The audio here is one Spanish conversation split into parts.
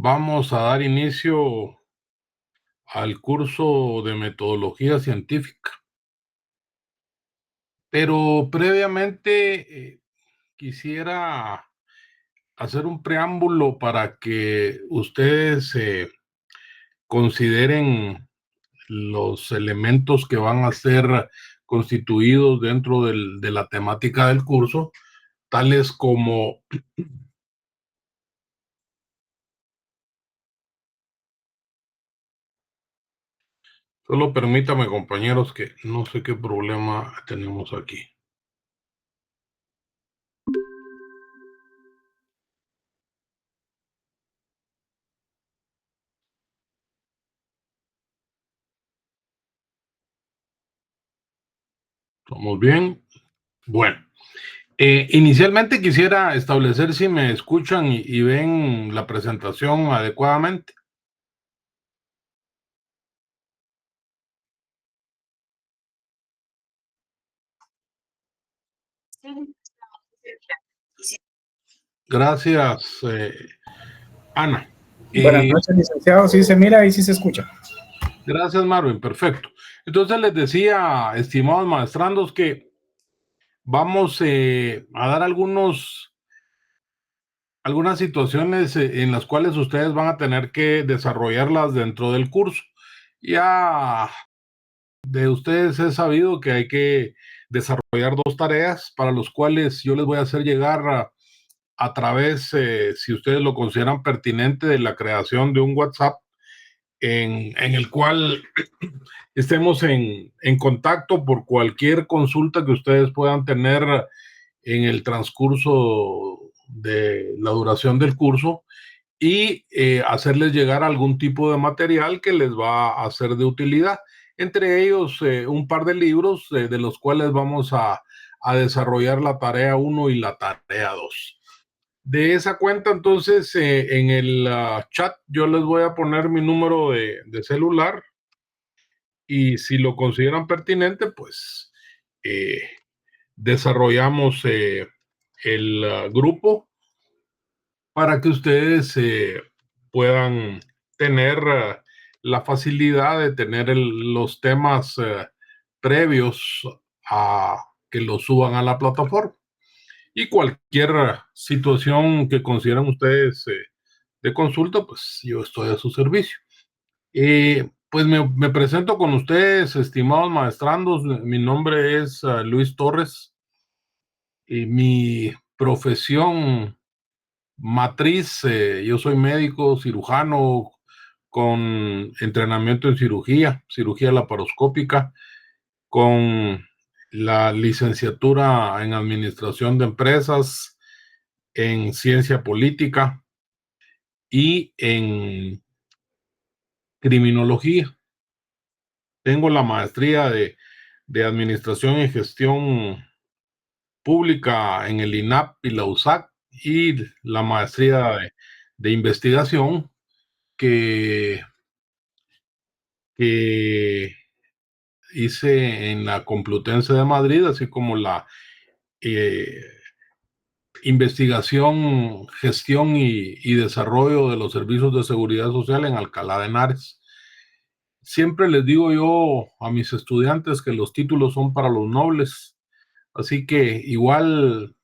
Vamos a dar inicio al curso de metodología científica, pero previamente quisiera hacer un preámbulo para que ustedes consideren los elementos que van a ser constituidos dentro de la temática del curso, tales como. Solo permítame, compañeros, que no sé qué problema tenemos aquí. ¿Estamos bien? Bueno, inicialmente quisiera establecer si me escuchan y ven la presentación adecuadamente. Gracias, Ana. Buenas noches, licenciado. Sí se mira y sí se escucha. Gracias, Marvin. Perfecto. Entonces les decía, estimados maestrandos, que vamos a dar algunas situaciones en las cuales ustedes van a tener que desarrollarlas dentro del curso. Ya de ustedes he sabido que hay que desarrollar dos tareas para los cuales yo les voy a hacer llegar a través, si ustedes lo consideran pertinente, de la creación de un WhatsApp en el cual estemos en contacto por cualquier consulta que ustedes puedan tener en el transcurso de la duración del curso y hacerles llegar algún tipo de material que les va a ser de utilidad. Entre ellos, un par de libros de los cuales vamos a desarrollar la tarea 1 y la tarea 2. De esa cuenta, entonces, en el chat yo les voy a poner mi número de celular y si lo consideran pertinente, pues eh, desarrollamos el grupo para que ustedes puedan tener la facilidad de tener los temas previos a que los suban a la plataforma. Y cualquier situación que consideren ustedes de consulta, pues yo estoy a su servicio. Pues me presento con ustedes, estimados maestrandos. Mi nombre es Luis Torres y mi profesión matriz, yo soy médico cirujano con entrenamiento en cirugía laparoscópica, con la licenciatura en administración de empresas, en ciencia política y en criminología. Tengo la maestría de administración y gestión pública en el INAP y la USAC y la maestría de investigación que, que hice en la Complutense de Madrid, así como la eh, investigación, gestión y desarrollo de los servicios de seguridad social en Alcalá de Henares. Siempre les digo yo a mis estudiantes que los títulos son para los nobles, así que igual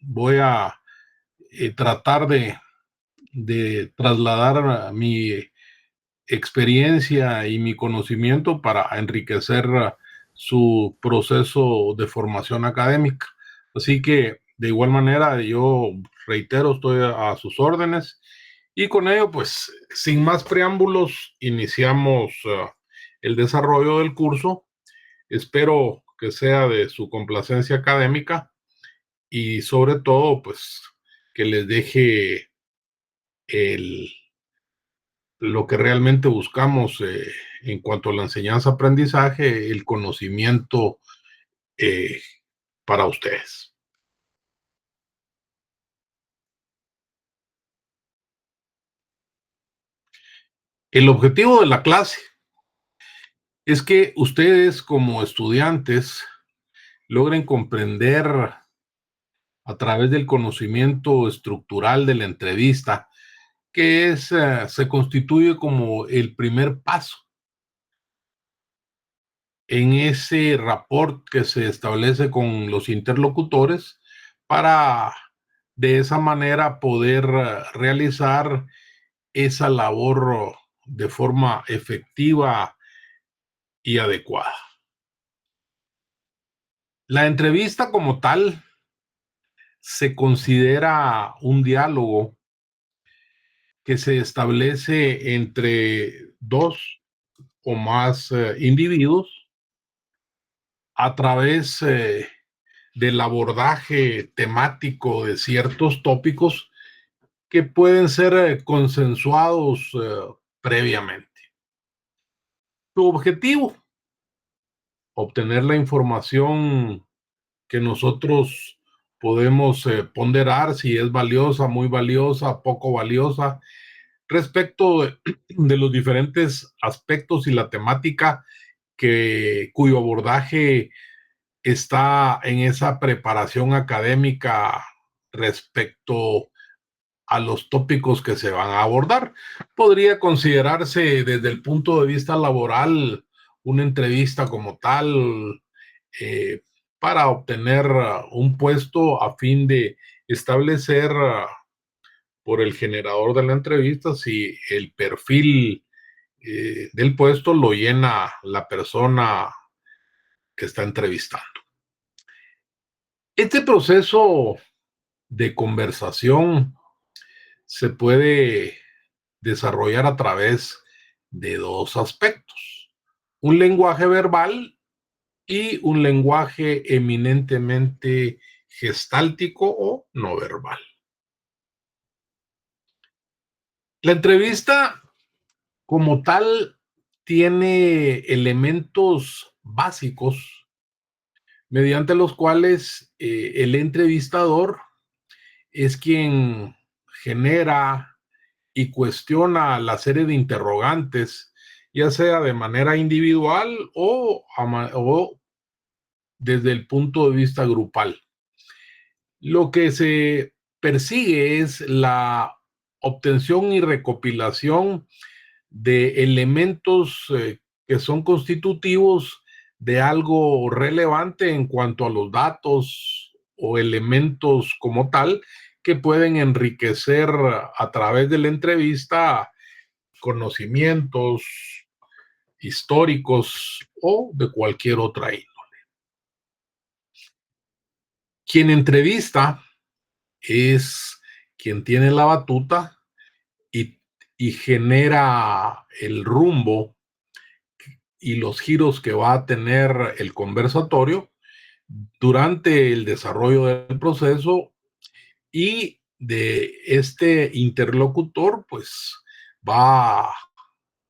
voy a tratar de trasladar mi experiencia y mi conocimiento para enriquecer su proceso de formación académica. Así que de igual manera yo reitero, estoy a sus órdenes y con ello pues sin más preámbulos iniciamos el desarrollo del curso. Espero que sea de su complacencia académica y sobre todo pues que les deje lo que realmente buscamos en cuanto a la enseñanza-aprendizaje, el conocimiento eh, para ustedes. El objetivo de la clase es que ustedes como estudiantes logren comprender a través del conocimiento estructural de la entrevista que se constituye como el primer paso en ese rapport que se establece con los interlocutores para de esa manera poder realizar esa labor de forma efectiva y adecuada. La entrevista como tal se considera un diálogo que se establece entre dos o más individuos a través del abordaje temático de ciertos tópicos que pueden ser consensuados previamente. Su objetivo, obtener la información que nosotros podemos ponderar si es valiosa, muy valiosa, poco valiosa, respecto de los diferentes aspectos y la temática cuyo abordaje está en esa preparación académica respecto a los tópicos que se van a abordar. Podría considerarse desde el punto de vista laboral una entrevista como tal eh, para obtener un puesto a fin de establecer por el generador de la entrevista si el perfil del puesto lo llena la persona que está entrevistando. Este proceso de conversación se puede desarrollar a través de dos aspectos: un lenguaje verbal y un lenguaje eminentemente gestáltico o no verbal. La entrevista como tal tiene elementos básicos mediante los cuales el entrevistador es quien genera y cuestiona la serie de interrogantes, ya sea de manera individual o desde el punto de vista grupal. Lo que se persigue es la obtención y recopilación de elementos que son constitutivos de algo relevante en cuanto a los datos o elementos como tal que pueden enriquecer a través de la entrevista conocimientos históricos o de cualquier otra índole. Quien entrevista es quien tiene la batuta y, y genera el rumbo y los giros que va a tener el conversatorio durante el desarrollo del proceso, y de este interlocutor pues va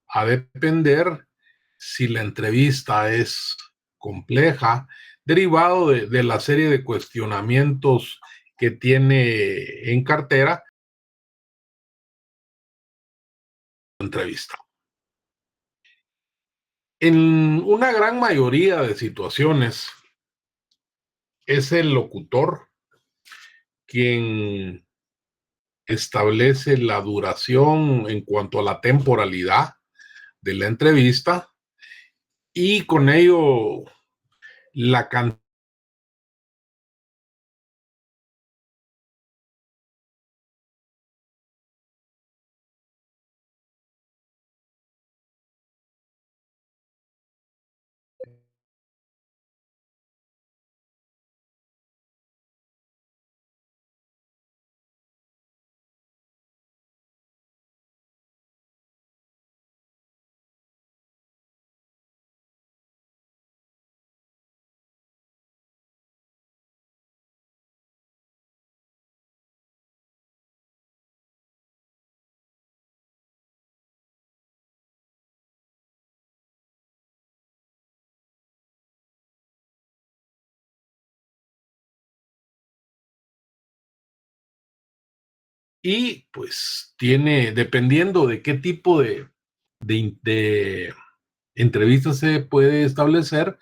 a depender si la entrevista es compleja, derivado de la serie de cuestionamientos que tiene en cartera la entrevista. En una gran mayoría de situaciones es el locutor quien establece la duración en cuanto a la temporalidad de la entrevista y con ello la cantidad y pues tiene, dependiendo de qué tipo de entrevista se puede establecer,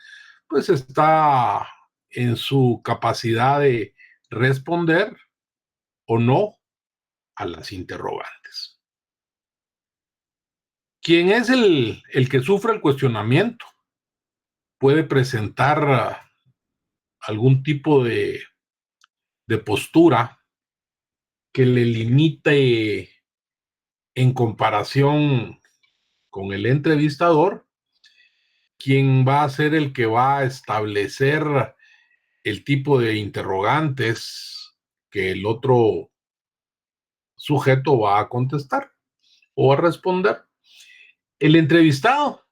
pues está en su capacidad de responder o no a las interrogantes. Quien es el que sufre el cuestionamiento puede presentar algún tipo de postura que le limite en comparación con el entrevistador, quien va a ser el que va a establecer el tipo de interrogantes que el otro sujeto va a contestar o a responder. El entrevistado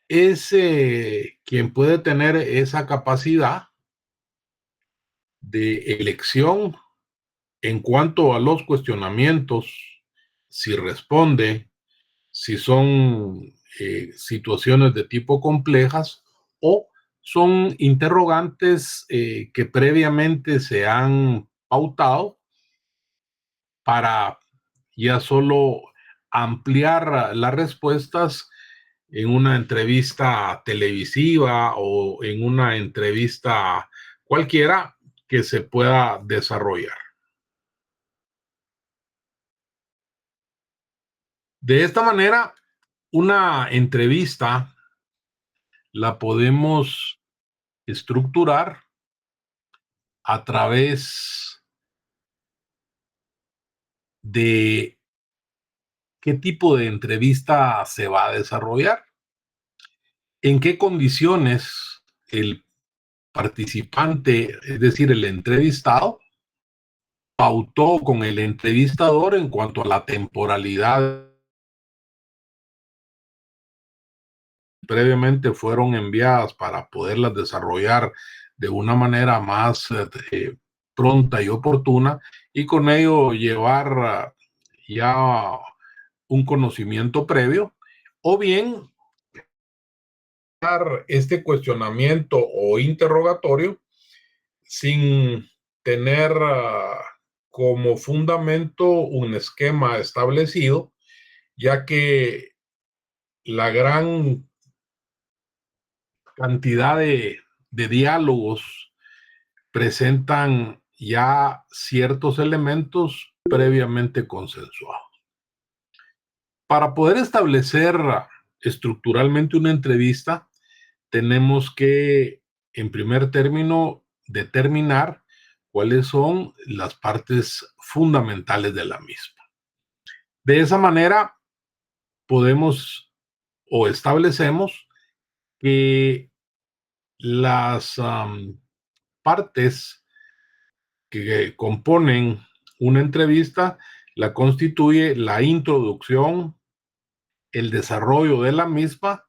es quien puede tener esa capacidad de elección en cuanto a los cuestionamientos, si responde, si son situaciones de tipo complejas o son interrogantes que previamente se han pautado para ya solo ampliar las respuestas en una entrevista televisiva o en una entrevista cualquiera que se pueda desarrollar. De esta manera, una entrevista la podemos estructurar a través de qué tipo de entrevista se va a desarrollar, en qué condiciones el participante, es decir, el entrevistado, pautó con el entrevistador en cuanto a la temporalidad. Previamente fueron enviadas para poderlas desarrollar de una manera más pronta y oportuna y con ello llevar ya un conocimiento previo, o bien dar este cuestionamiento o interrogatorio sin tener como fundamento un esquema establecido, ya que la gran cantidad de diálogos presentan ya ciertos elementos previamente consensuados. Para poder establecer estructuralmente una entrevista, tenemos que, en primer término, determinar cuáles son las partes fundamentales de la misma. De esa manera, podemos o establecemos que las partes que componen una entrevista la constituye la introducción, el desarrollo de la misma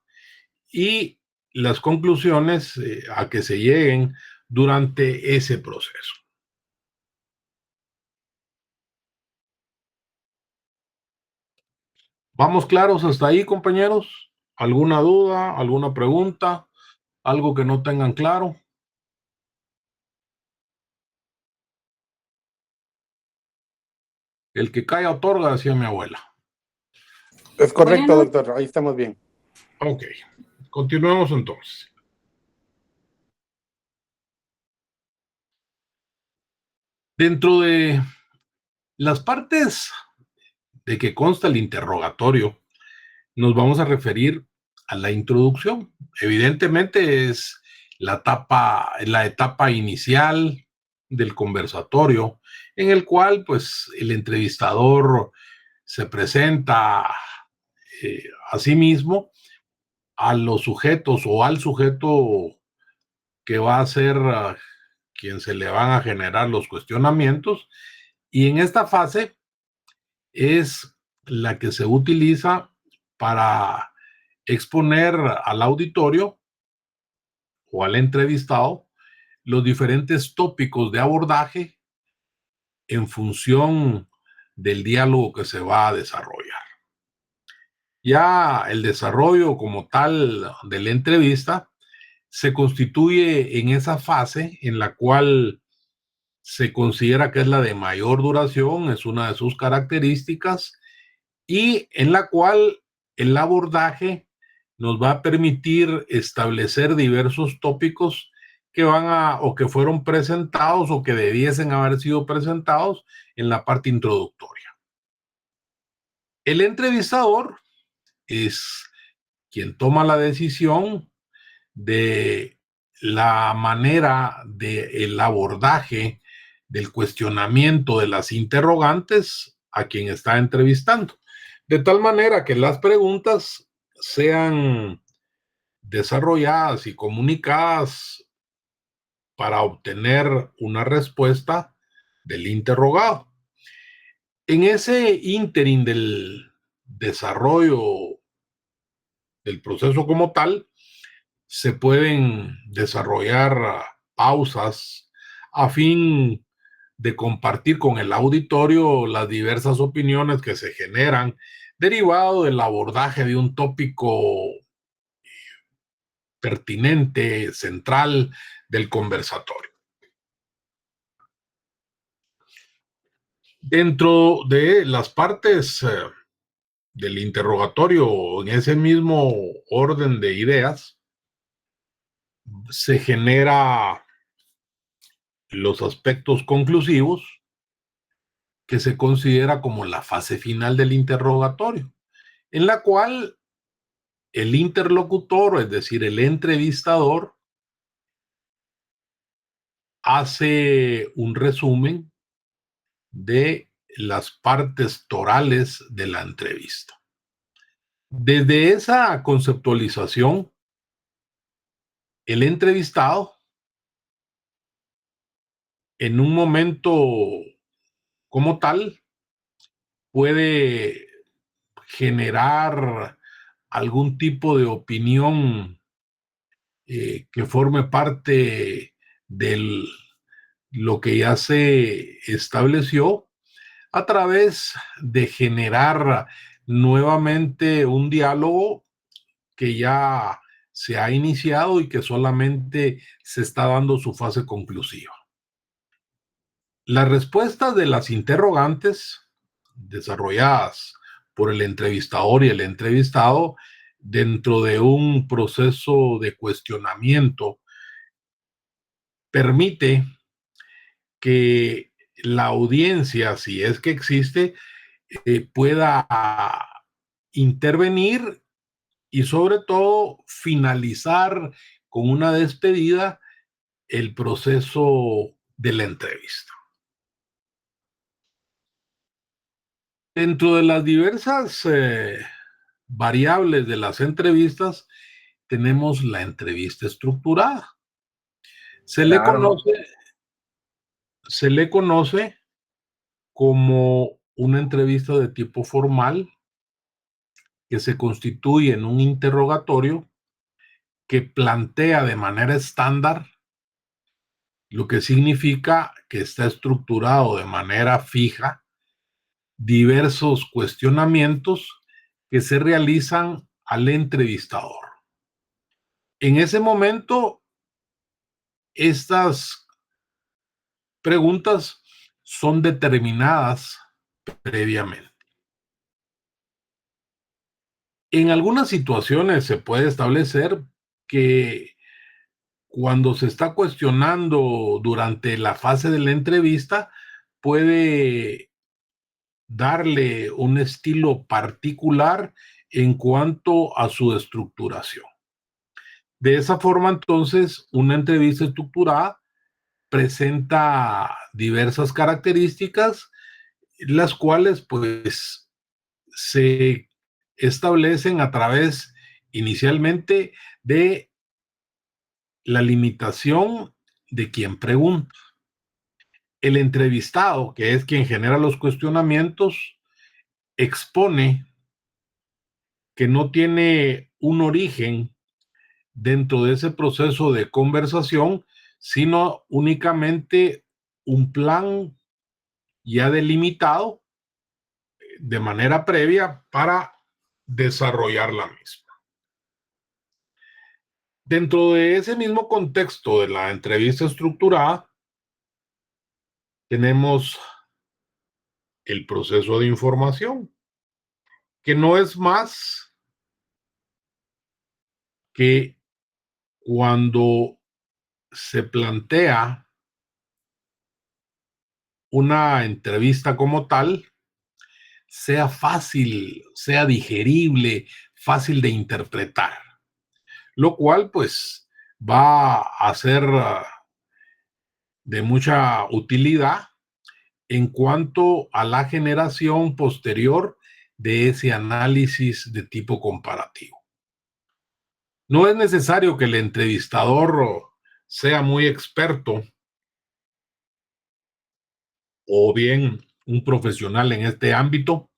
y las conclusiones a que se lleguen durante ese proceso. ¿Vamos claros hasta ahí, compañeros? ¿Alguna duda, alguna pregunta, algo que no tengan claro? El que calla otorga, decía mi abuela. Es correcto, doctor. Ahí estamos bien. Ok, continuemos entonces. Dentro de las partes de que consta el interrogatorio, nos vamos a referir a la introducción. Evidentemente es la etapa inicial del conversatorio, en el cual pues el entrevistador se presenta a sí mismo, a los sujetos o al sujeto que va a ser quien se le van a generar los cuestionamientos, y en esta fase es la que se utiliza para exponer al auditorio o al entrevistado los diferentes tópicos de abordaje en función del diálogo que se va a desarrollar. Ya el desarrollo como tal de la entrevista se constituye en esa fase en la cual se considera que es la de mayor duración, es una de sus características, y en la cual el abordaje nos va a permitir establecer diversos tópicos que van o que fueron presentados o que debiesen haber sido presentados en la parte introductoria. El entrevistador es quien toma la decisión de la manera del abordaje, del cuestionamiento de las interrogantes a quien está entrevistando. De tal manera que las preguntas sean desarrolladas y comunicadas para obtener una respuesta del interrogado. En ese ínterin del desarrollo del proceso como tal, se pueden desarrollar pausas a fin de compartir con el auditorio las diversas opiniones que se generan derivado del abordaje de un tópico pertinente, central del conversatorio. Dentro de las partes del interrogatorio, en ese mismo orden de ideas, se genera los aspectos conclusivos que se considera como la fase final del interrogatorio, en la cual el interlocutor, es decir, el entrevistador, hace un resumen de las partes torales de la entrevista. Desde esa conceptualización, el entrevistado, en un momento como tal, puede generar algún tipo de opinión que forme parte de lo que ya se estableció a través de generar nuevamente un diálogo que ya se ha iniciado y que solamente se está dando su fase conclusiva. Las respuestas de las interrogantes desarrolladas por el entrevistador y el entrevistado dentro de un proceso de cuestionamiento permite que la audiencia, si es que existe, pueda intervenir y sobre todo finalizar con una despedida el proceso de la entrevista. Dentro de las diversas variables de las entrevistas, tenemos la entrevista estructurada. Se le conoce como una entrevista de tipo formal que se constituye en un interrogatorio que plantea de manera estándar, lo que significa que está estructurado de manera fija diversos cuestionamientos que se realizan al entrevistador. En ese momento, estas preguntas son determinadas previamente. En algunas situaciones se puede establecer que cuando se está cuestionando durante la fase de la entrevista, puede darle un estilo particular en cuanto a su estructuración. De esa forma, entonces, una entrevista estructurada presenta diversas características, las cuales pues se establecen a través inicialmente de la limitación de quien pregunta. El entrevistado, que es quien genera los cuestionamientos, expone que no tiene un origen dentro de ese proceso de conversación, sino únicamente un plan ya delimitado de manera previa para desarrollar la misma. Dentro de ese mismo contexto de la entrevista estructurada, tenemos el proceso de información, que no es más que cuando se plantea una entrevista como tal, sea fácil, sea digerible, fácil de interpretar, lo cual pues va a ser de mucha utilidad en cuanto a la generación posterior de ese análisis de tipo comparativo. No es necesario que el entrevistador sea muy experto o bien un profesional en este ámbito,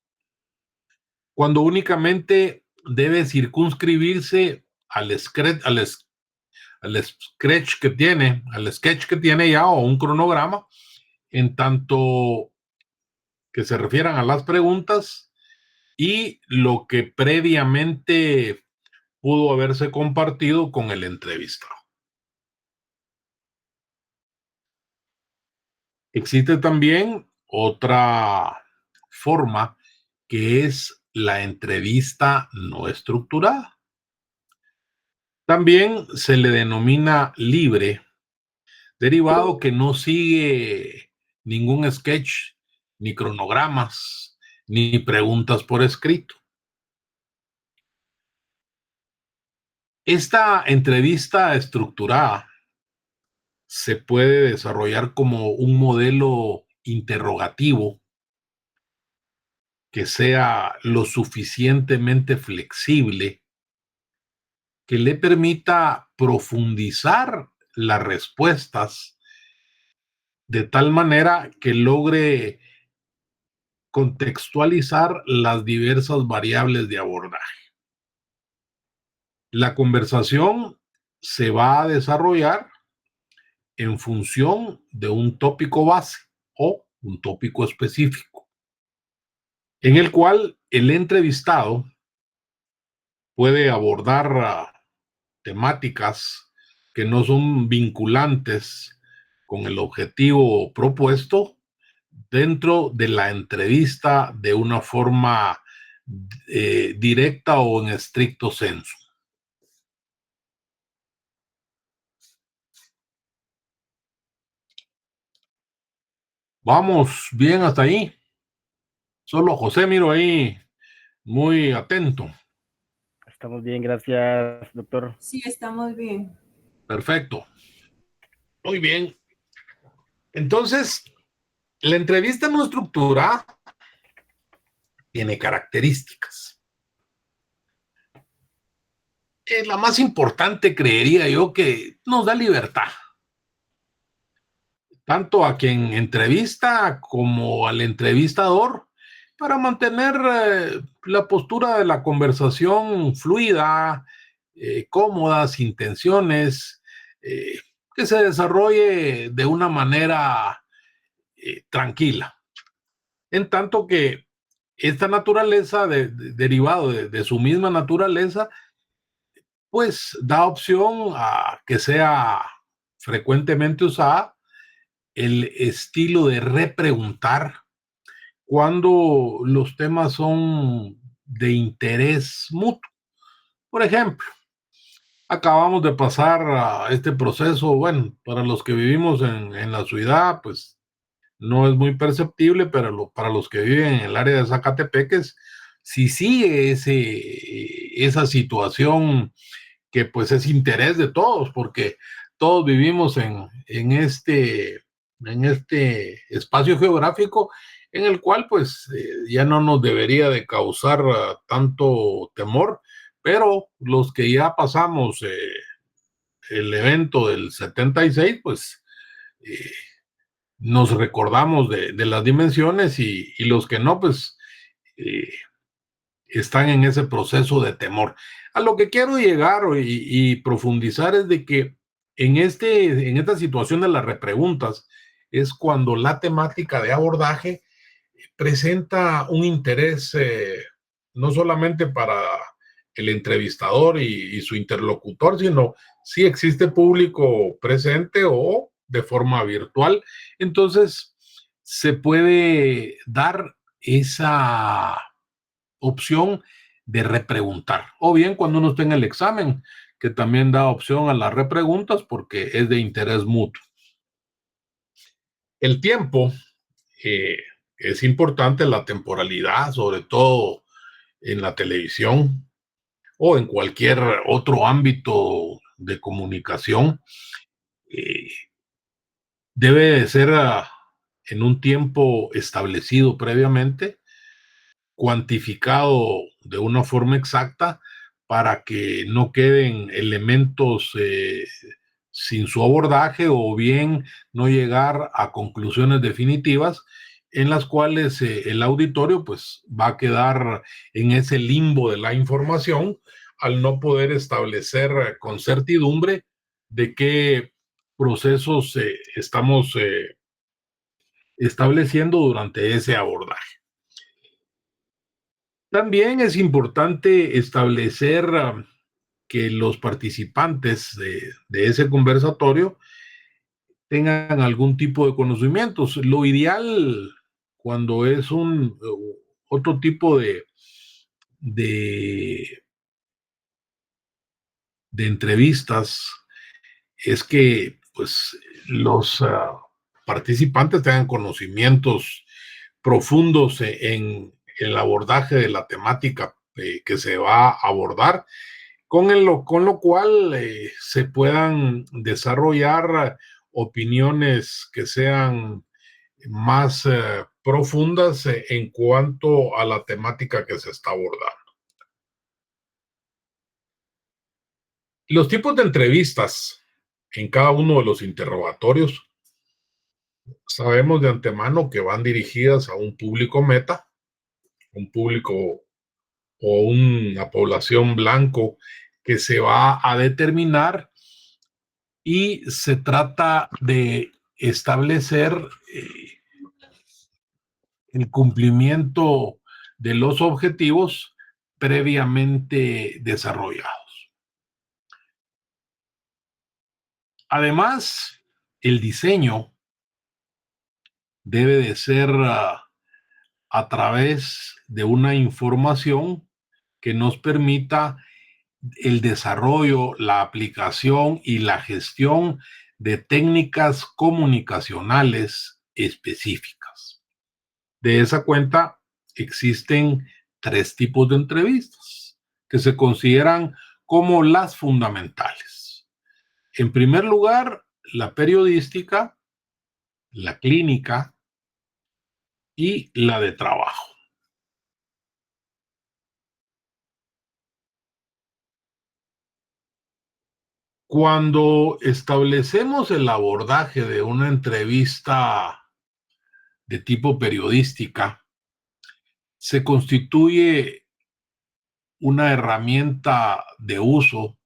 cuando únicamente debe circunscribirse al sketch que tiene ya, o un cronograma, en tanto que se refieran a las preguntas y lo que previamente pudo haberse compartido con el entrevistado. Existe también otra forma, que es la entrevista no estructurada. También se le denomina libre, derivado que no sigue ningún sketch, ni cronogramas, ni preguntas por escrito. Esta entrevista estructurada se puede desarrollar como un modelo interrogativo que sea lo suficientemente flexible, que le permita profundizar las respuestas de tal manera que logre contextualizar las diversas variables de abordaje. La conversación se va a desarrollar en función de un tópico base o un tópico específico, en el cual el entrevistado puede abordar temáticas que no son vinculantes con el objetivo propuesto dentro de la entrevista de una forma directa o en estricto sensu. Vamos bien hasta ahí. Solo José miro ahí muy atento. Estamos bien, gracias, doctor. Sí, estamos bien. Perfecto. Muy bien. Entonces, la entrevista no estructurada tiene características. La más importante, creería yo, que nos da libertad, tanto a quien entrevista como al entrevistador, para mantener la postura de la conversación fluida, cómoda, sin tensiones, que se desarrolle de una manera tranquila. En tanto que esta naturaleza, derivado de su misma naturaleza, pues da opción a que sea frecuentemente usada el estilo de repreguntar cuando los temas son de interés mutuo. Por ejemplo, acabamos de pasar a este proceso, bueno, para los que vivimos en la ciudad, pues no es muy perceptible, pero para los que viven en el área de Zacatepeques, sí sigue esa situación que pues es interés de todos, porque todos vivimos en este espacio geográfico en el cual pues ya no nos debería de causar tanto temor, pero los que ya pasamos el evento del 76, pues nos recordamos de las dimensiones, y los que no, pues están en ese proceso de temor. A lo que quiero llegar y profundizar es de que en esta situación de las repreguntas es cuando la temática de abordaje presenta un interés no solamente para el entrevistador y su interlocutor, sino si existe público presente o de forma virtual. Entonces se puede dar esa opción de repreguntar, o bien cuando uno está en el examen, que también da opción a las repreguntas porque es de interés mutuo. El tiempo es importante, la temporalidad, sobre todo en la televisión. o en cualquier otro ámbito de comunicación, debe de ser en un tiempo establecido previamente, cuantificado de una forma exacta para que no queden elementos sin su abordaje o bien no llegar a conclusiones definitivas en las cuales el auditorio pues va a quedar en ese limbo de la información al no poder establecer con certidumbre de qué procesos estamos estableciendo durante ese abordaje. También es importante establecer que los participantes de ese conversatorio tengan algún tipo de conocimientos. Lo ideal cuando es un otro tipo de, de entrevistas es que pues los participantes tengan conocimientos profundos en el abordaje de la temática que se va a abordar, con lo cual se puedan desarrollar opiniones que sean más profundas en cuanto a la temática que se está abordando. Los tipos de entrevistas en cada uno de los interrogatorios, sabemos de antemano que van dirigidas a un público meta, un público o una población blanco que se va a determinar, y se trata de establecer el cumplimiento de los objetivos previamente desarrollados. Además, el diseño debe de ser a través de una información que nos permita el desarrollo, la aplicación y la gestión de técnicas comunicacionales específicas. De esa cuenta, existen 3 tipos de entrevistas que se consideran como las fundamentales. En primer lugar, la periodística, la clínica y la de trabajo. Cuando establecemos el abordaje de una entrevista de tipo periodística, se constituye una herramienta de uso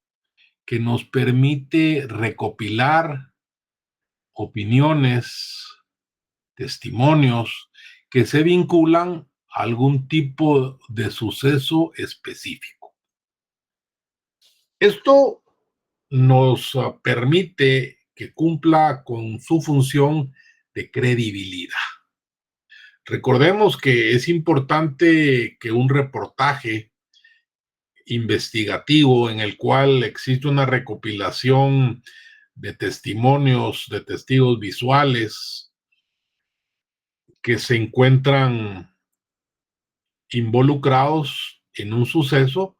que nos permite recopilar opiniones, testimonios que se vinculan a algún tipo de suceso específico. Esto nos permite que cumpla con su función de credibilidad. Recordemos que es importante que un reportaje investigativo en el cual existe una recopilación de testimonios, de testigos visuales que se encuentran involucrados en un suceso,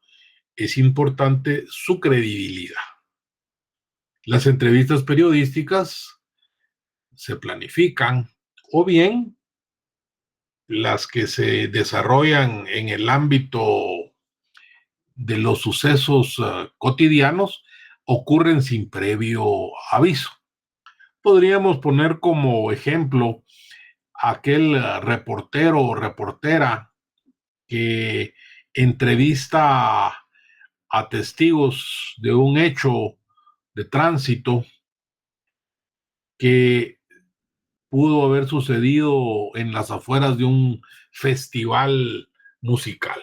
es importante su credibilidad. Las entrevistas periodísticas se planifican, o bien las que se desarrollan en el ámbito de los sucesos cotidianos ocurren sin previo aviso. Podríamos poner como ejemplo aquel reportero o reportera que entrevista a testigos de un hecho de tránsito que pudo haber sucedido en las afueras de un festival musical.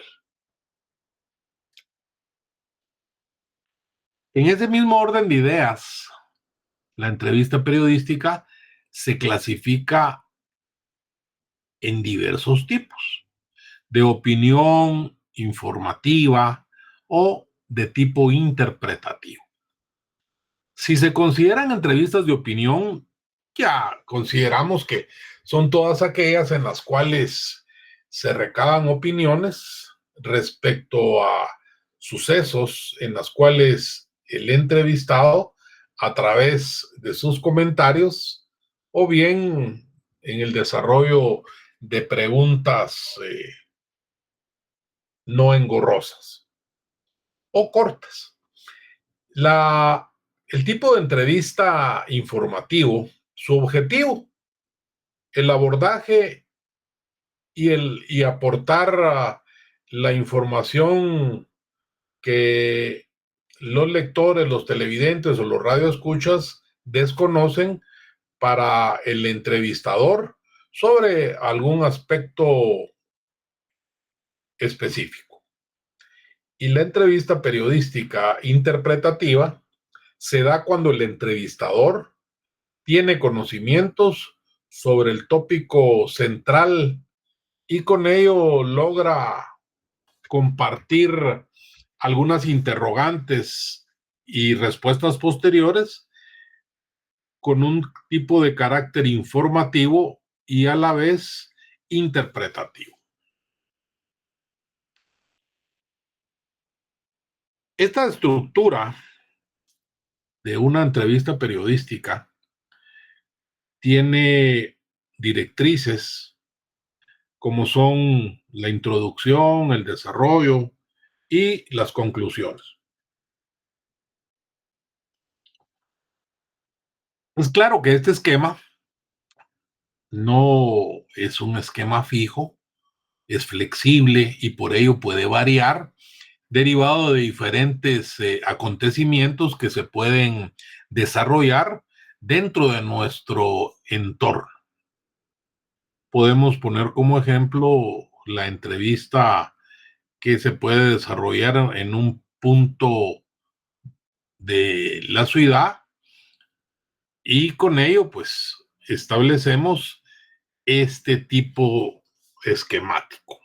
En ese mismo orden de ideas, la entrevista periodística se clasifica en diversos tipos: de opinión, informativa o de tipo interpretativo. Si se consideran entrevistas de opinión, ya consideramos que son todas aquellas en las cuales se recaban opiniones respecto a sucesos en las cuales el entrevistado, a través de sus comentarios o bien en el desarrollo de preguntas no engorrosas o cortas. El tipo de entrevista informativo, su objetivo, el abordaje y aportar la información que los lectores, los televidentes o los radioescuchas desconocen para el entrevistador sobre algún aspecto específico. Y la entrevista periodística interpretativa se da cuando el entrevistador tiene conocimientos sobre el tópico central y con ello logra compartir algunas interrogantes y respuestas posteriores con un tipo de carácter informativo y a la vez interpretativo. Esta estructura de una entrevista periodística tiene directrices como son la introducción, el desarrollo y las conclusiones. Es claro que este esquema no es un esquema fijo, es flexible y por ello puede variar derivado de diferentes acontecimientos que se pueden desarrollar dentro de nuestro entorno. Podemos poner como ejemplo la entrevista que se puede desarrollar en un punto de la ciudad y con ello pues establecemos este tipo esquemático.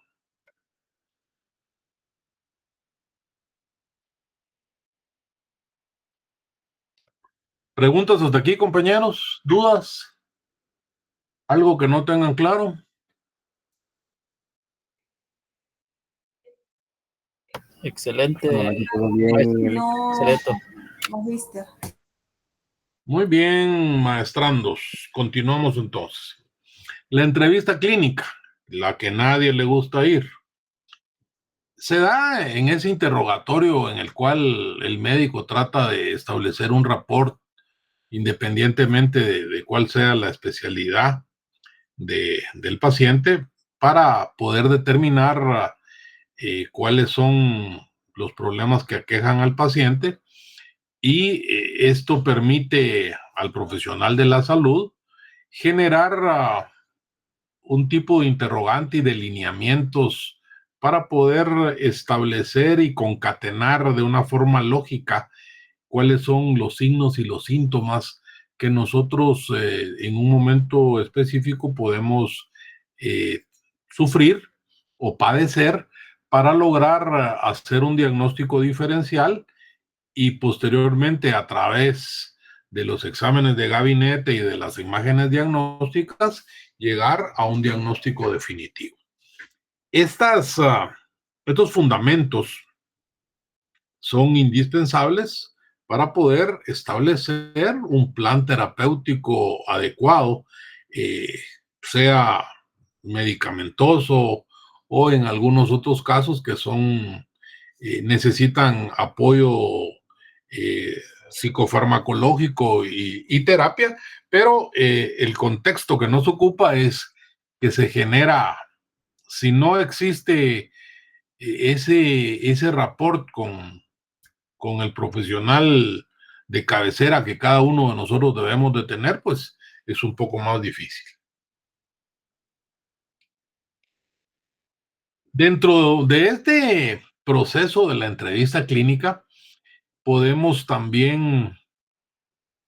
¿Preguntas hasta aquí, compañeros? ¿Dudas? ¿Algo que no tengan claro? Excelente. Todo bien. No, Excelente. magíster. Muy bien, maestrandos. Continuamos entonces. La entrevista clínica, la que nadie le gusta ir, se da en ese interrogatorio en el cual el médico trata de establecer un rapport independientemente de cuál sea la especialidad del paciente para poder determinar cuáles son los problemas que aquejan al paciente y esto permite al profesional de la salud generar un tipo de interrogante y de lineamientos para poder establecer y concatenar de una forma lógica cuáles son los signos y los síntomas que nosotros en un momento específico podemos sufrir o padecer para lograr hacer un diagnóstico diferencial y posteriormente a través de los exámenes de gabinete y de las imágenes diagnósticas llegar a un diagnóstico definitivo. Estos fundamentos son indispensables para poder establecer un plan terapéutico adecuado, sea medicamentoso o en algunos otros casos que son necesitan apoyo psicofarmacológico y terapia, pero el contexto que nos ocupa es que se genera, si no existe ese rapport con el profesional de cabecera que cada uno de nosotros debemos de tener, pues es un poco más difícil. Dentro de este proceso de la entrevista clínica, podemos también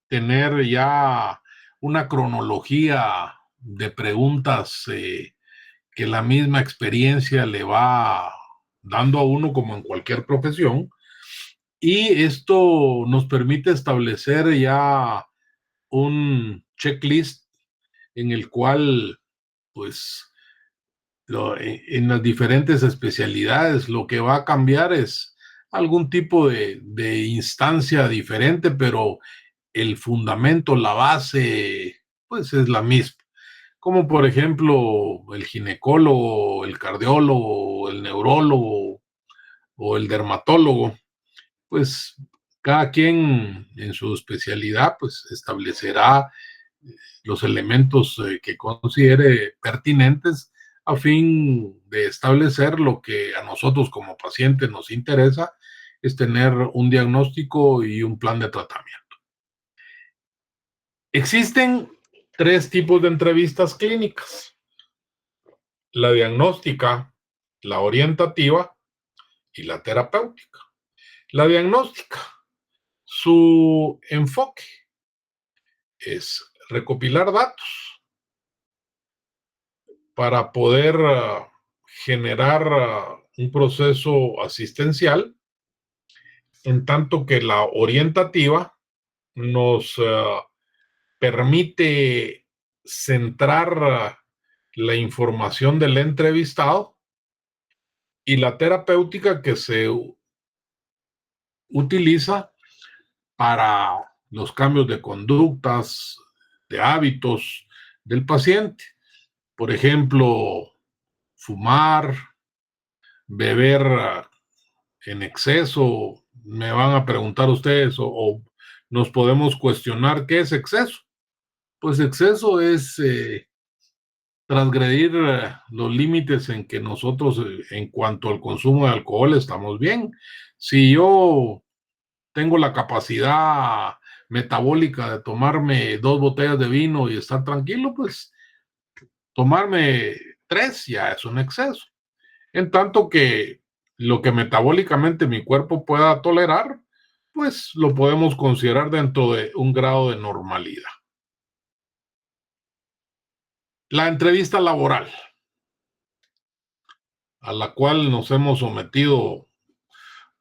tener ya una cronología de preguntas que la misma experiencia le va dando a uno como en cualquier profesión. Y esto nos permite establecer ya un checklist en el cual, pues, en las diferentes especialidades, lo que va a cambiar es algún tipo de instancia diferente, pero el fundamento, la base, pues es la misma. Como por ejemplo el ginecólogo, el cardiólogo, el neurólogo o el dermatólogo, pues cada quien en su especialidad pues establecerá los elementos que considere pertinentes a fin de establecer lo que a nosotros como pacientes nos interesa, es tener un diagnóstico y un plan de tratamiento. Existen 3 tipos de entrevistas clínicas: la diagnóstica, la orientativa y la terapéutica. La diagnóstica, su enfoque es recopilar datos para poder generar un proceso asistencial, en tanto que la orientativa nos permite centrar la información del entrevistado, y la terapéutica que se utiliza para los cambios de conductas, de hábitos del paciente. Por ejemplo, fumar, beber en exceso. Me van a preguntar ustedes o nos podemos cuestionar qué es exceso. Pues exceso es transgredir los límites en que nosotros en cuanto al consumo de alcohol estamos bien. Si yo tengo la capacidad metabólica de tomarme 2 botellas de vino y estar tranquilo, pues tomarme 3 ya es un exceso. En tanto que lo que metabólicamente mi cuerpo pueda tolerar, pues lo podemos considerar dentro de un grado de normalidad. La entrevista laboral, a la cual nos hemos sometido,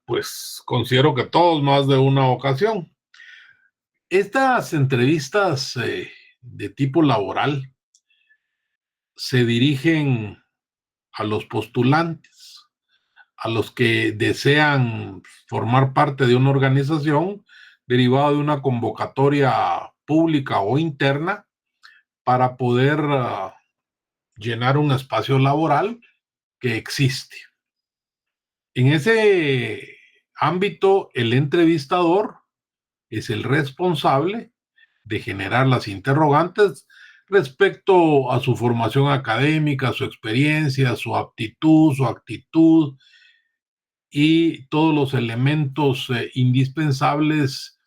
pues considero que todos más de una ocasión. Estas entrevistas de tipo laboral se dirigen a los postulantes, a los que desean formar parte de una organización derivada de una convocatoria pública o interna para poder llenar un espacio laboral que existe. En ese ámbito, el entrevistador es el responsable de generar las interrogantes respecto a su formación académica, su experiencia, su aptitud, su actitud y todos los elementos indispensables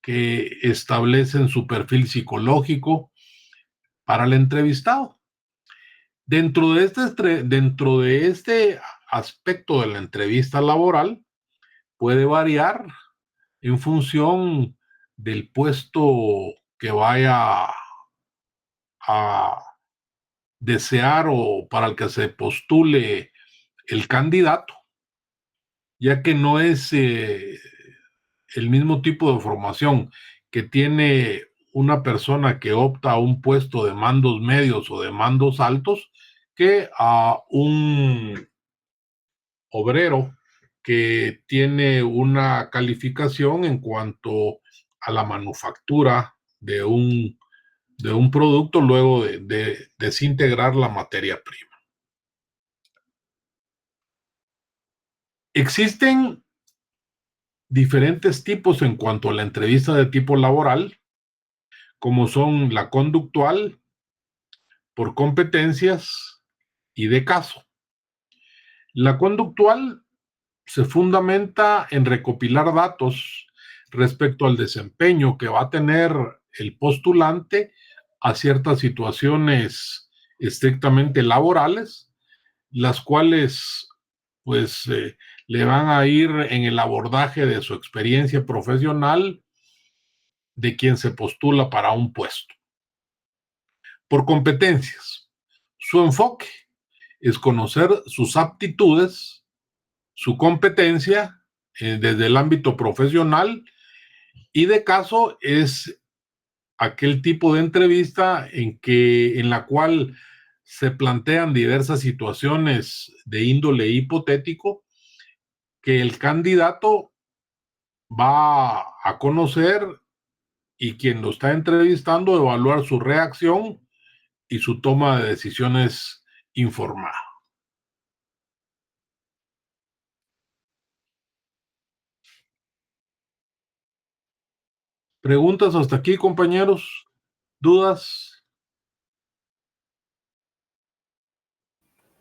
que establecen su perfil psicológico para el entrevistado. Dentro de este aspecto de la entrevista laboral puede variar en función del puesto que vaya a desear o para el que se postule el candidato, ya que no es el mismo tipo de formación que tiene una persona que opta a un puesto de mandos medios o de mandos altos que a un obrero que tiene una calificación en cuanto a la manufactura de un producto luego de desintegrar la materia prima. Existen diferentes tipos en cuanto a la entrevista de tipo laboral, como son la conductual, por competencias y de caso. La conductual se fundamenta en recopilar datos respecto al desempeño que va a tener el postulante a ciertas situaciones estrictamente laborales, las cuales pues le van a ir en el abordaje de su experiencia profesional de quien se postula para un puesto. Por competencias, su enfoque es conocer sus aptitudes, su competencia desde el ámbito profesional, y de caso es aquel tipo de entrevista en la cual se plantean diversas situaciones de índole hipotético que el candidato va a conocer y quien lo está entrevistando evaluar su reacción y su toma de decisiones informada. ¿Preguntas hasta aquí, compañeros? ¿Dudas?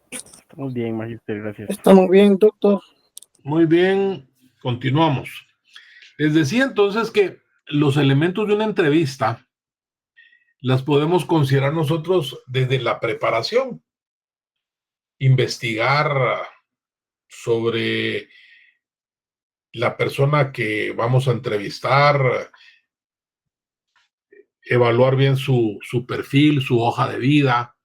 Estamos bien, Magister, gracias. Estamos bien, doctor. Muy bien, continuamos. Les decía entonces que los elementos de una entrevista las podemos considerar nosotros desde la preparación. Investigar sobre la persona que vamos a entrevistar, evaluar bien su perfil, su hoja de vida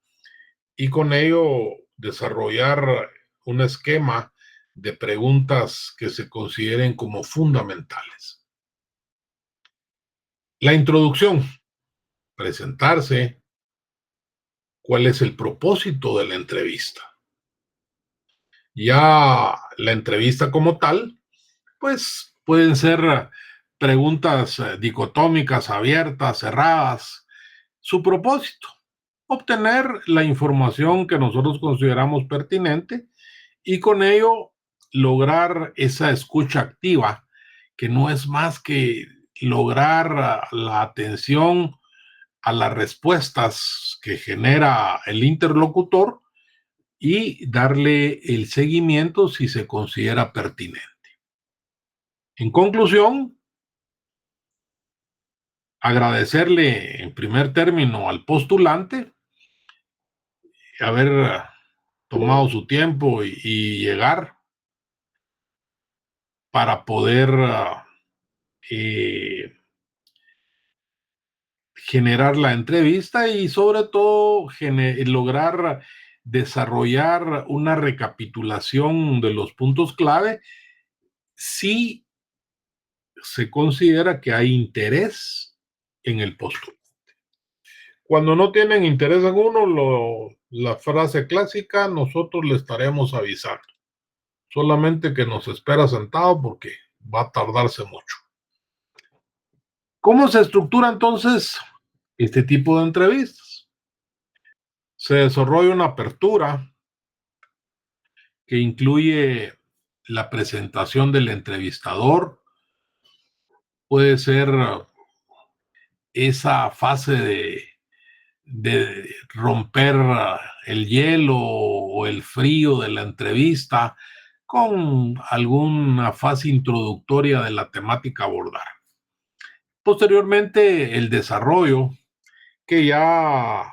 y con ello desarrollar un esquema de preguntas que se consideren como fundamentales. La introducción, presentarse, cuál es el propósito de la entrevista. Ya la entrevista como tal, pues pueden ser preguntas dicotómicas, abiertas, cerradas. Su propósito, obtener la información que nosotros consideramos pertinente y con ello lograr esa escucha activa, que no es más que lograr la atención a las respuestas que genera el interlocutor y darle el seguimiento si se considera pertinente. En conclusión, agradecerle en primer término al postulante haber tomado su tiempo y llegar para poder eh, generar la entrevista y sobre todo lograr desarrollar una recapitulación de los puntos clave si se considera que hay interés en el postulante. Cuando no tienen interés en uno, la frase clásica, nosotros le estaremos avisando. Solamente que nos espera sentado porque va a tardarse mucho. ¿Cómo se estructura entonces este tipo de entrevistas? Se desarrolla una apertura que incluye la presentación del entrevistador. Puede ser esa fase de romper el hielo o el frío de la entrevista con alguna fase introductoria de la temática a abordar. Posteriormente, el desarrollo, que ya,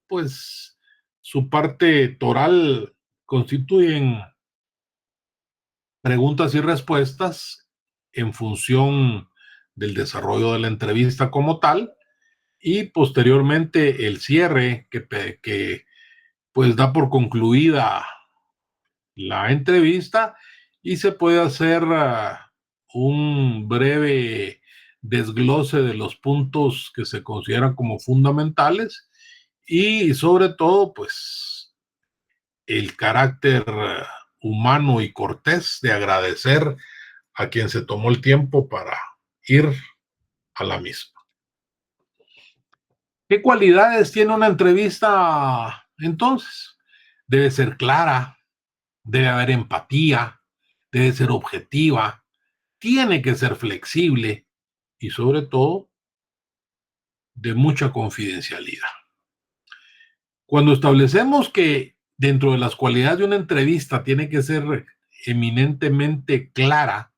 pues, su parte toral constituyen preguntas y respuestas en función del desarrollo de la entrevista como tal, y posteriormente el cierre que pues da por concluida la entrevista y se puede hacer un breve desglose de los puntos que se consideran como fundamentales y sobre todo pues el carácter humano y cortés de agradecer a quien se tomó el tiempo para ir a la misma. ¿Qué cualidades tiene una entrevista entonces? Debe ser clara, debe haber empatía, debe ser objetiva, tiene que ser flexible y sobre todo de mucha confidencialidad. Cuando establecemos que dentro de las cualidades de una entrevista tiene que ser eminentemente clara,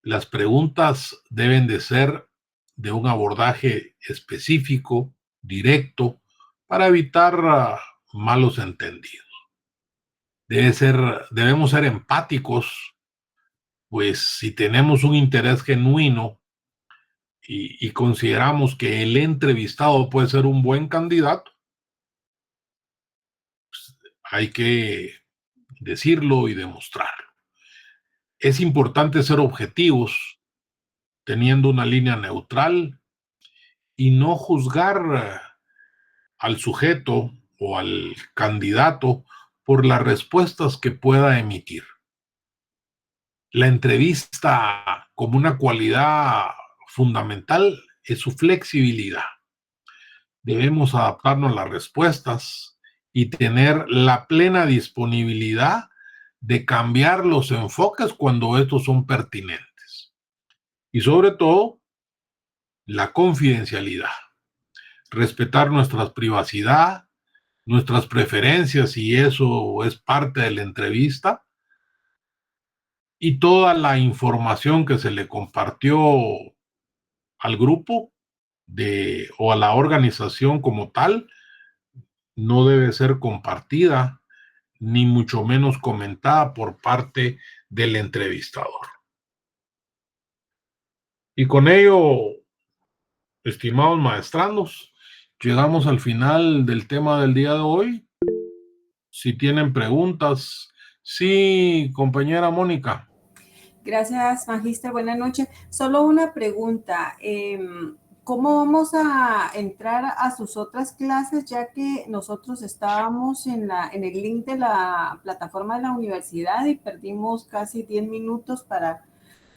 las preguntas deben de ser de un abordaje específico, directo, para evitar malos entendidos. Debemos ser empáticos, pues si tenemos un interés genuino y consideramos que el entrevistado puede ser un buen candidato, pues hay que decirlo y demostrarlo. Es importante ser objetivos, teniendo una línea neutral y no juzgar al sujeto o al candidato por las respuestas que pueda emitir. la entrevista como una cualidad fundamental es su flexibilidad. Debemos adaptarnos a las respuestas y tener la plena disponibilidad de cambiar los enfoques cuando estos son pertinentes. Y sobre todo, la confidencialidad. Respetar nuestra privacidad, nuestras preferencias, y eso es parte de la entrevista, y toda la información que se le compartió al grupo o a la organización como tal no debe ser compartida ni mucho menos comentada por parte del entrevistador. Y con ello, estimados maestrandos, llegamos al final del tema del día de hoy. Si tienen preguntas. Sí, compañera Mónica. Gracias, magíster. Buenas noches. Solo una pregunta. ¿Cómo vamos a entrar a sus otras clases, ya que nosotros estábamos en el link de la plataforma de la universidad y perdimos casi 10 minutos para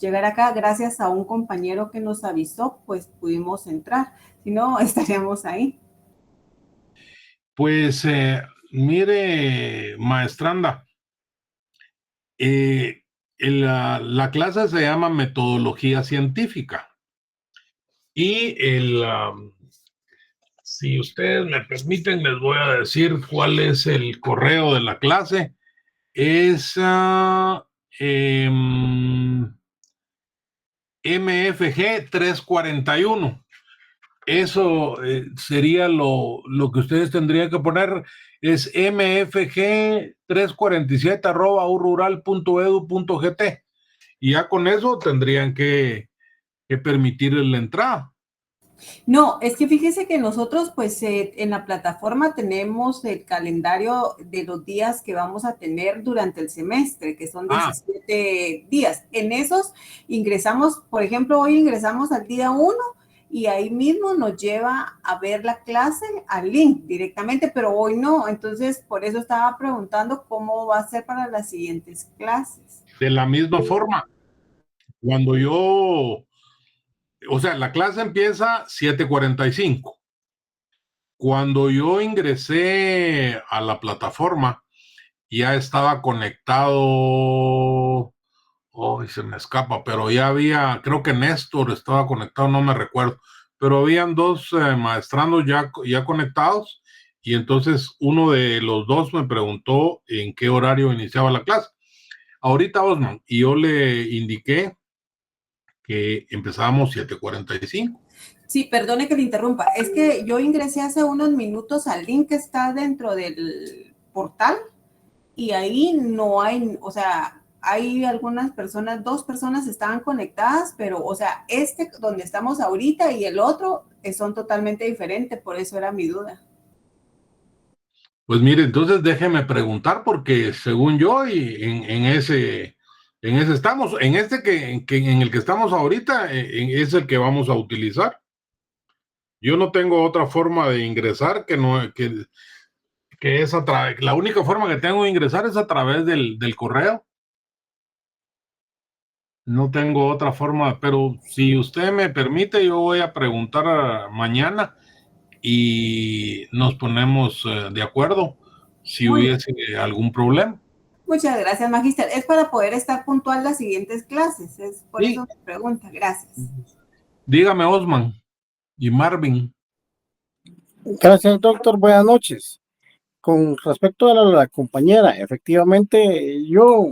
llegar acá? Gracias a un compañero que nos avisó, pues pudimos entrar. Si no, estaríamos ahí. Pues mire, maestranda, la clase se llama metodología científica. Y si ustedes me permiten, les voy a decir cuál es el correo de la clase. Es MFG 341. Eso sería lo que ustedes tendrían que poner. Es mfg347@urural.edu.gt. Y ya con eso tendrían que permitirles la entrada. No, es que fíjese que nosotros pues en la plataforma tenemos el calendario de los días que vamos a tener durante el semestre, que son 17 días. En esos ingresamos, por ejemplo, hoy ingresamos al día 1 y ahí mismo nos lleva a ver la clase al link directamente, pero hoy no. Entonces, por eso estaba preguntando cómo va a ser para las siguientes clases. De la misma forma, cuando yo... O sea, la clase empieza 7:45. Cuando yo ingresé a la plataforma, ya estaba conectado, hoy se me escapa, pero ya había, creo que Néstor estaba conectado, no me recuerdo, pero habían dos maestrandos ya conectados, y entonces uno de los dos me preguntó en qué horario iniciaba la clase. Ahorita, Osman, y yo le indiqué que empezábamos 7:45. Sí, perdone que le interrumpa. Es que yo ingresé hace unos minutos al link que está dentro del portal y ahí no hay, o sea, hay algunas personas, 2 personas estaban conectadas, pero, o sea, donde estamos ahorita y el otro son totalmente diferentes, por eso era mi duda. Pues mire, entonces déjeme preguntar, porque según yo, y en ese estamos, en el que estamos ahorita, es el que vamos a utilizar. Yo no tengo otra forma de ingresar que es a través, la única forma que tengo de ingresar es a través del correo. No tengo otra forma, pero si usted me permite, yo voy a preguntar mañana y nos ponemos de acuerdo si hubiese algún problema. Muchas gracias, magíster. Es para poder estar puntual las siguientes clases. Es por Sí. eso me pregunta. Gracias. Dígame, Osman y Marvin. Gracias, doctor. Buenas noches. Con respecto a la compañera, efectivamente, yo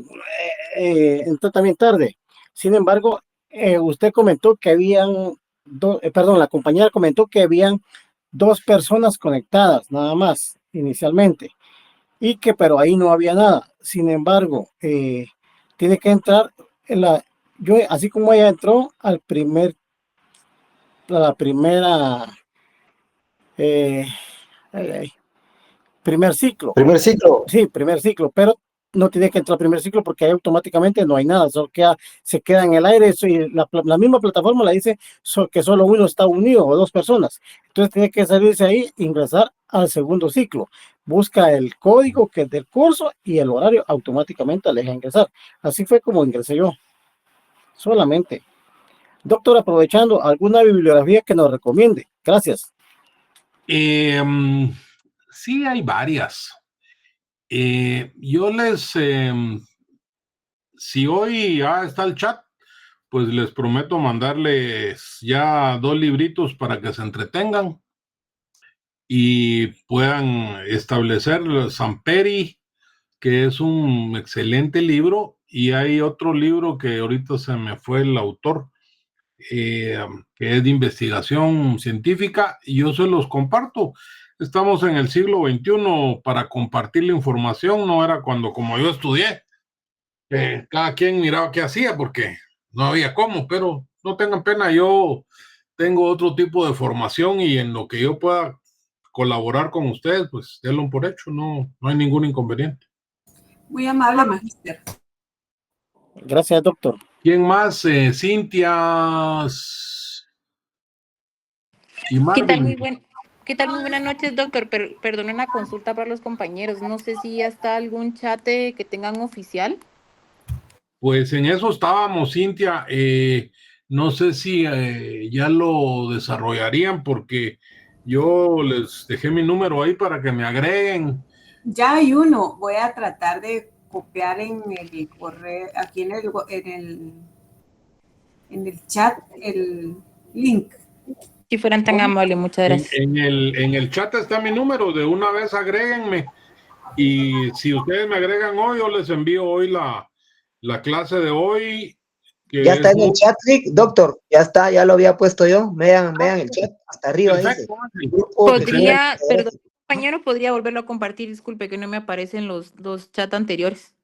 entré también tarde. Sin embargo, usted comentó que habían, la compañera comentó que habían 2 personas conectadas, nada más, inicialmente. Y que, pero ahí no había nada. Sin embargo, tiene que entrar yo, así como ella entró a la primera, primer ciclo. Primer ciclo. Sí, primer ciclo, pero no tiene que entrar al primer ciclo porque ahí automáticamente no hay nada, se queda en el aire. Y la misma plataforma le dice que solo uno está unido o 2 personas. Entonces tiene que salirse ahí, ingresar al segundo ciclo. Busca el código que es del curso y el horario, automáticamente le deja ingresar. Así fue como ingresé yo. solamente. Doctor, aprovechando, ¿alguna bibliografía que nos recomiende? Gracias. Sí, hay varias. Yo si hoy ya está el chat, pues les prometo mandarles ya 2 libritos para que se entretengan y puedan establecer Samperi, que es un excelente libro, y hay otro libro que ahorita se me fue el autor, que es de investigación científica, y yo se los comparto. Estamos en el siglo XXI para compartir la información, no era cuando como yo estudié, cada quien miraba qué hacía porque no había cómo, pero no tengan pena, yo tengo otro tipo de formación y en lo que yo pueda colaborar con ustedes, pues denlo por hecho, no hay ningún inconveniente. Muy amable, magíster. Gracias, doctor. ¿Quién más? Cintia y Marvin. ¿Qué tal? Muy buenas noches, doctor. Perdón, una consulta para los compañeros. No sé si ya está algún chat que tengan oficial. Pues en eso estábamos, Cintia. No sé si ya lo desarrollarían porque yo les dejé mi número ahí para que me agreguen. Ya hay uno. Voy a tratar de copiar en el correo, aquí en el chat, el link. Si fueran tan amables, muchas gracias. En el chat está mi número, de una vez agréguenme. Y si ustedes me agregan hoy, yo les envío hoy la clase de hoy. Ya está en el chat, Rick, doctor, ya está, ya lo había puesto yo. Vean el chat, hasta arriba. Perfecto. Perdón, compañero, podría volverlo a compartir. Disculpe que no me aparecen los dos chats anteriores.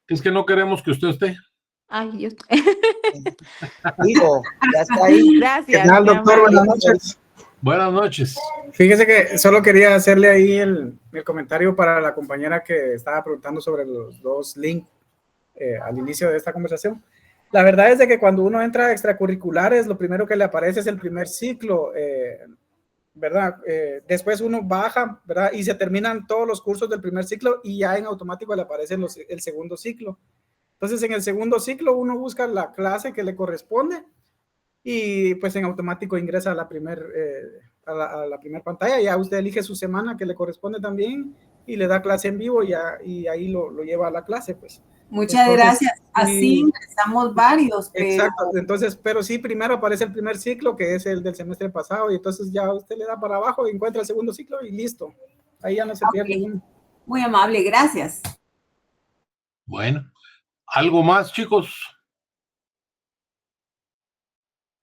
Es que no queremos que usted esté. Ay, Dios. Digo, ya está ahí. Gracias. ¿Qué tal, doctor? Buenas noches. Buenas noches. Fíjese que solo quería hacerle ahí el comentario para la compañera que estaba preguntando sobre los dos links al inicio de esta conversación. La verdad es de que cuando uno entra a extracurriculares, lo primero que le aparece es el primer ciclo, ¿verdad? Después uno baja, ¿verdad? Y se terminan todos los cursos del primer ciclo y ya en automático le aparece el segundo ciclo. Entonces, en el segundo ciclo uno busca la clase que le corresponde y pues en automático ingresa a la primer pantalla. Ya usted elige su semana que le corresponde también y le da clase en vivo y ahí lo lleva a la clase, pues. Muchas gracias. Así ingresamos varios. Exacto. Entonces, pero sí, primero aparece el primer ciclo, que es el del semestre pasado, y entonces ya usted le da para abajo y encuentra el segundo ciclo y listo. Ahí ya no se pierde uno. Muy amable, gracias. Bueno, ¿algo más, chicos?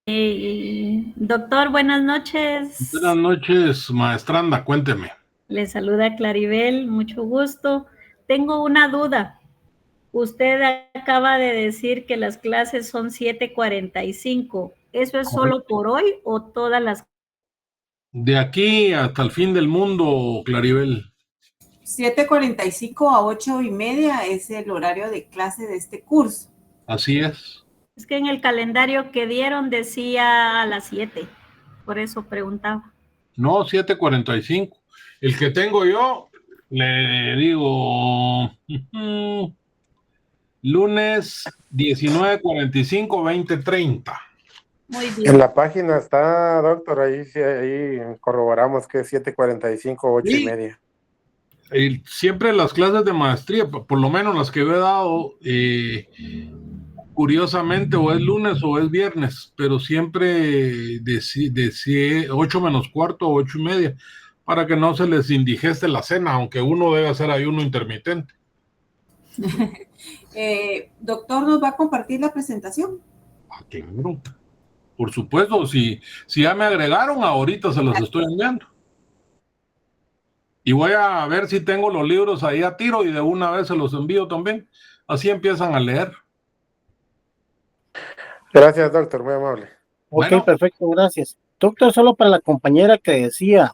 Doctor, buenas noches. Buenas noches, maestranda, cuénteme. Le saluda Claribel, mucho gusto. Tengo una duda. Usted acaba de decir que las clases son 7:45. ¿Eso es solo por hoy o todas las? De aquí hasta el fin del mundo, Claribel. 7:45 a 8:30 es el horario de clase de este curso. Así es. Es que en el calendario que dieron decía a las 7, por eso preguntaba. No, 7:45. El que tengo yo, le digo, lunes 19:45, 20:30. Muy bien. En la página está, doctor, ahí sí, ahí corroboramos que es 7:45, 8:30. Siempre las clases de maestría, por lo menos las que yo he dado, curiosamente o es lunes o es viernes, pero siempre de 8 menos cuarto o 8:30, para que no se les indigeste la cena, aunque uno debe hacer ayuno intermitente. Doctor, ¿nos va a compartir la presentación? Claro. Por supuesto, si ya me agregaron, ahorita se los estoy enviando. Y voy a ver si tengo los libros ahí a tiro y de una vez se los envío también. Así empiezan a leer. Gracias, doctor, muy amable. Ok, Bueno. perfecto, gracias. Doctor, solo para la compañera que decía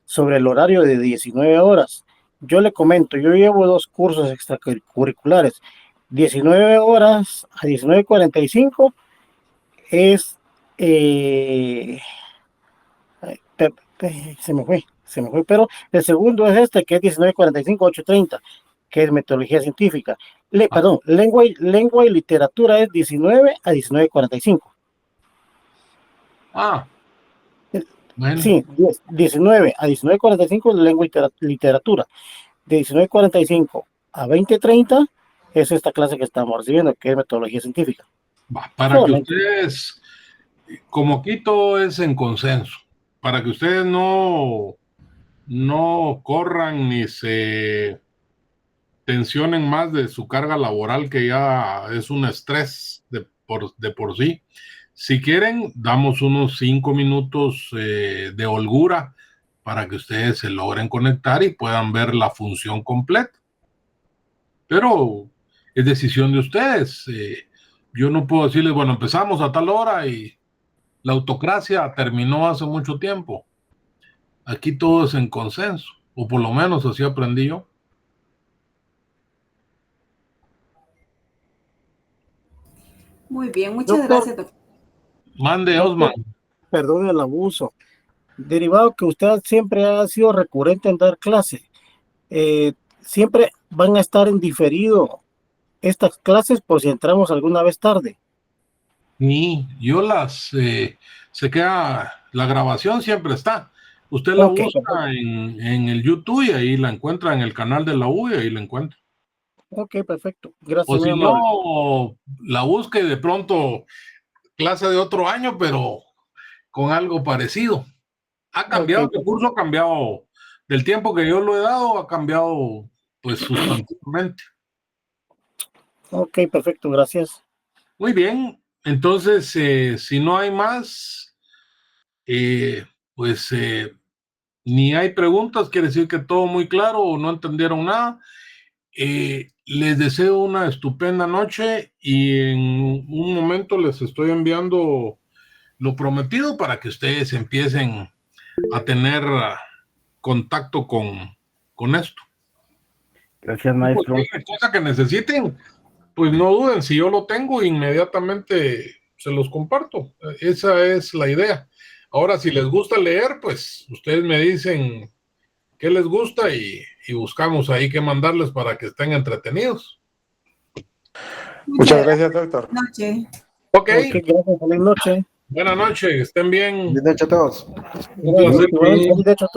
sobre el horario de 19 horas. Yo le comento, yo llevo 2 cursos extracurriculares. 19 horas a 19:45 es... se me fue, pero el segundo es este, que es 19:45 a 8:30, que es metodología científica. Perdón, lengua y literatura es 19 a 19:45. Ah, bueno. Sí, 19 a 19:45 es lengua y literatura. De 19:45 a 20:30 es esta clase que estamos recibiendo, que es metodología científica. Para Solamente. que ustedes, como aquí todo es en consenso, para que ustedes no corran ni se tensionen más de su carga laboral, que ya es un estrés de por sí. Si quieren, damos unos 5 minutos de holgura para que ustedes se logren conectar y puedan ver la función completa. Pero es decisión de ustedes. Yo no puedo decirles, bueno, empezamos a tal hora y la autocracia terminó hace mucho tiempo. Aquí todo es en consenso, o por lo menos así aprendí yo. Muy bien, muchas Doctor, gracias, doctor. Mande, Doctor, Osman. perdón el abuso. Derivado que usted siempre ha sido recurrente en dar clase, siempre van a estar en diferido estas clases por si entramos alguna vez tarde. Ni yo se queda, la grabación siempre está. Usted la Ok, busca en el YouTube y ahí la encuentra en el canal de la U y ahí la encuentra. ok, perfecto. O Gracias, muy si amable. no, la busca y de pronto clase de otro año, pero con algo parecido. Ha cambiado, Ok, el curso ha cambiado, del tiempo que yo lo he dado, ha cambiado pues sustantivamente. ok, perfecto, gracias. Muy bien, entonces si no hay más, pues ni hay preguntas, quiere decir que todo muy claro o no entendieron nada. Les deseo una estupenda noche y en un momento les estoy enviando lo prometido para que ustedes empiecen a tener contacto con esto. Gracias, maestro. Cualquier cosa que necesiten, pues no duden, si yo lo tengo, inmediatamente se los comparto. Esa es la idea. Ahora, si les gusta leer, pues ustedes me dicen qué les gusta y buscamos ahí qué mandarles para que estén entretenidos. Muchas gracias, doctor. Buenas noches. Ok. Gracias, feliz noche. Buenas noches, estén bien. Buenas noches a todos. Un placer. Feliz noche a todos.